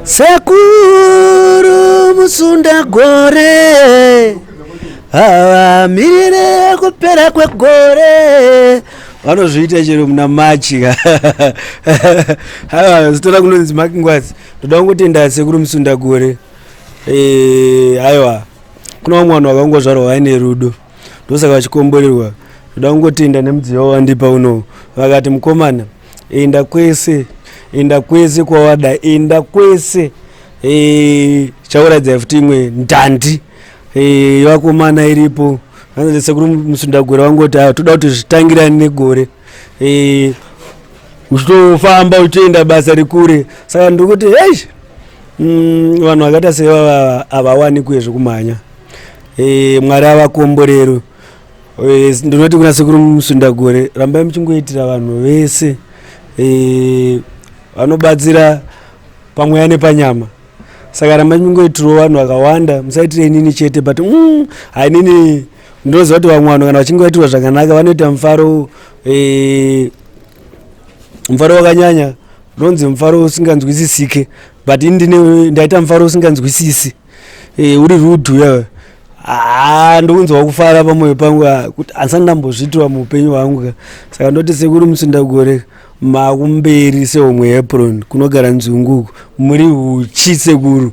Sekuru Musundagore mirire kupera kwegore vanozviita chero muna machi zitora kunonzi makingwazi ndoda kungotenda Sekuru Musundagore. Aiwa kuna vamwe vanhu vakangozvarwa vaine rudo ndosaka vachikomborerwa. Ndoda kungotenda nemudziyo wandipa uno vakati mukomana enda kwese kwawada, enda kwese chauradza futi imwe ndandi vakomana iripo. Vanzi Sekuru Musundagore vangoti toda kuti zvitangirane negore uchitofamba uchienda basa rikure. Saka ndikuti vanhu vakaita sevava havawani kwezvo kumhanya. Mwari avakomborero. Ndinoti kuna Sekuru Musundagore rambai muchingoitira vanhu vese vanobatsira pamweya nepanyama. Saka rambai muchingoitirawo vanhu vakawanda, musaitire inini chete but hainini ndinoziva kuti vamwe vanhu kana vachingoitirwa zvakanaka vanoita mufaro wakanyanya, unonzi mufaro usinganzwisisike but ini ndaita mufaro usinganzwisisi uri rudhu ndokunzwa kufara pamwoyo pangu kuti handisati ndambozviitwa muupenyu hwangu. Saka ndoti Sekuru Musundagore makumberi sehomwe Apron kunogara nzungu muri huchi sekuru.